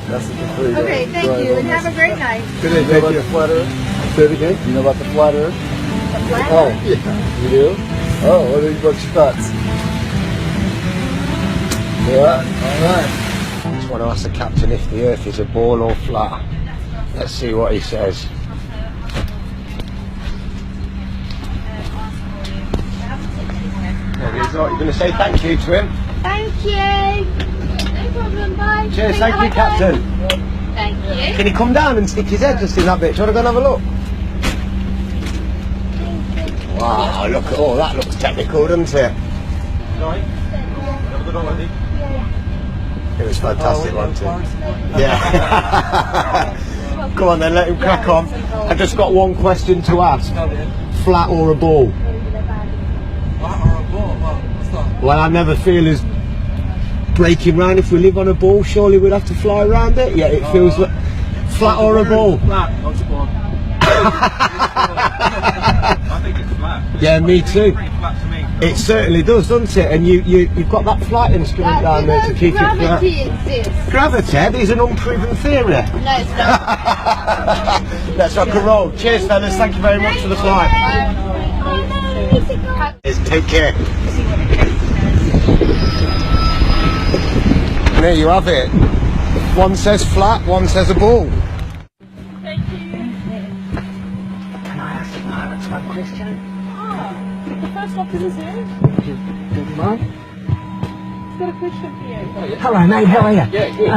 That's before you Okay, thank you, and have a great night. Good day, thank you. Flat Earth? Say it again? You know about the flat Earth? The flat Oh, Earth? yeah. You do? Oh, what are your thoughts? Yeah, alright. I just want to ask the captain if the Earth is a ball or flat. Let's see what he says. There he is. You're going to say thank you to him? Thank you. No problem, bye. Cheers, thank you, Captain. Thank you. Can he come down and stick his head just in that bit? Do you want to go and have a look? Wow, look at all that. Looks technical, doesn't it? It was fantastic, wasn't it? Yeah. Come on then, let him crack on. I've just got one question to ask. Flat or a ball? Well, I never feel as breaking round. If we live on a ball, surely we'd have to fly around it. Yeah, it feels like flat or a ball. Flat, not a ball. I think it's flat. Yeah, me too. Pretty flat to me. It certainly does, doesn't it? And you've got that flight instrument down there to keep it flat. Gravity exists. Gravity is an unproven theory. No, it's not. Let's rock and roll. Cheers, fellas. Thank you very much for the flight. Take care. And there you have it. One says flat, one says a ball. Thank you. Can I ask the pilots one question? The first officer's here. Do you mind? He's got a question for you. Hello mate, how are you? Yeah, good.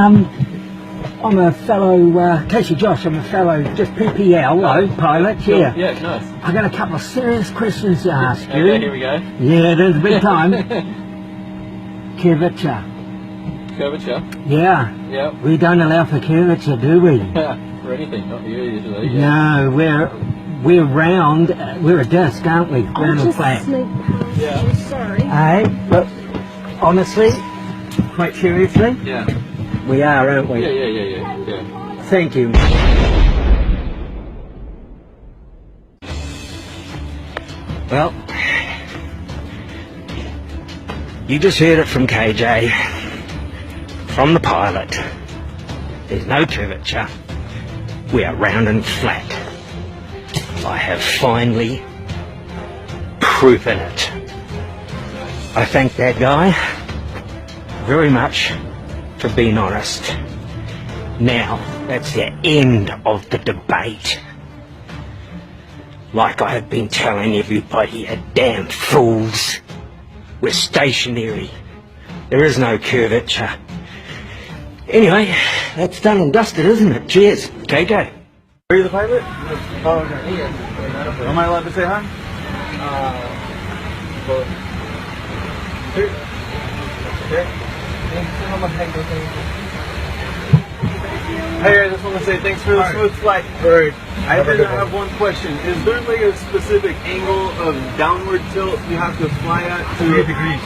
I'm a fellow, Casey Josh, I'm a fellow just PPL, pilot, yeah. Yeah, nice. I've got a couple of serious questions to ask you. Okay, here we go. Yeah, there's a big time. Curvature. Curvature. Yeah. Yeah. We don't allow for curvature, do we? For anything, not you usually. Yeah. No, we're round, we're a disc, aren't we? Round and flat. Yeah. I'm sorry. Hey, look, honestly, quite seriously, Yeah. we are, aren't we? Yeah. Thank you. Well, you just heard it from KJ, from the pilot. There's no curvature. We are round and flat. I have finally proven it. I thank that guy very much for being honest. Now, that's the end of the debate. Like I have been telling everybody, you damn fools. We're stationary. There is no curvature. Anyway, that's done and dusted, isn't it? Cheers. KJ. Are you the pilot? Oh, okay. Am I allowed to say hi? Hey, I just want to say thanks for the smooth flight. Alright. I did have one question. Is there like a specific angle of downward tilt you have to fly at? 3 degrees.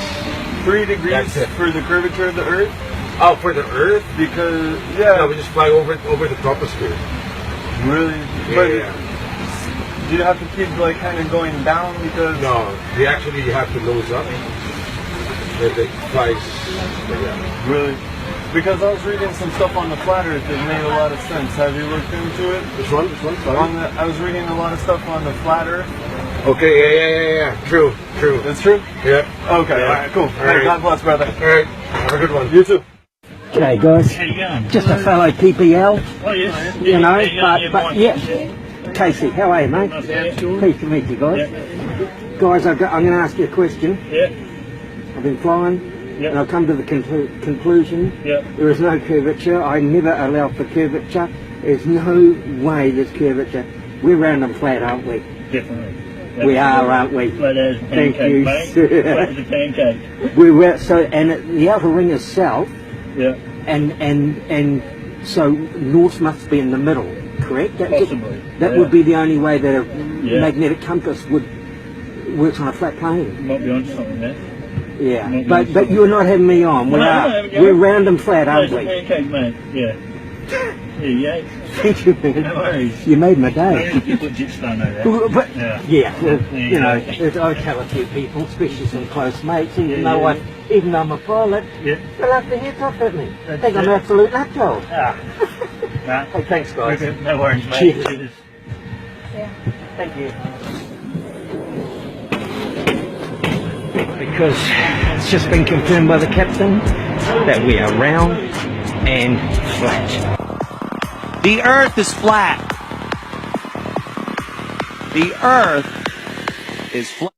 3 degrees for the curvature of the Earth? Oh, for the Earth? Because, No, we just fly over the troposphere. Really? Yeah. Do you have to keep like kind of going down because... No, we actually have to nose up. It flies. Yeah. Really? Because I was reading some stuff on the flat Earth that made a lot of sense. Have you looked into it? Which one? Sorry? I was reading a lot of stuff on the flat Earth. Okay, yeah. True. That's true? Yeah. Okay, Yeah. alright, cool. All Hey, right. God bless, brother. Alright, have a good one. You too. G'day guys. How you going? Just a fellow PPL, Oh, yes. you know, but yeah. Casey, how are you, mate? Pleased to meet you guys. Guys, I'm going to ask you a question. Yeah. I've been flying, and I've come to the conclusion there is no curvature. I never allow for curvature. There's no way there's curvature. We're round and flat, aren't we? Definitely. We are, aren't we? Flat as a Thank pancake, you. mate. Flat as a pancake. We're so, and the outer ring is south, Yeah. and so north must be in the middle, correct? Possibly. That would be the only way that a magnetic compass would work on a flat plane. You might be onto something there. Yeah, but you're not having me on. We're round and flat, aren't Flat as a we? pancake, mate. Yeah. Here you go. Thank you, man. No worries. You made my day. You put Gypsum over there. But, Yeah. you know, I tell a few people, especially some close mates, even though I'm a pilot, Yeah. they'll have the heads off at me. That's Think I'm it. an absolute lapdog. Ah. Nah. Hey, thanks, guys. No worries, mate. Cheers. Thank you. Because it's just been confirmed by the captain that we are round and flat. The Earth is flat. The Earth is flat.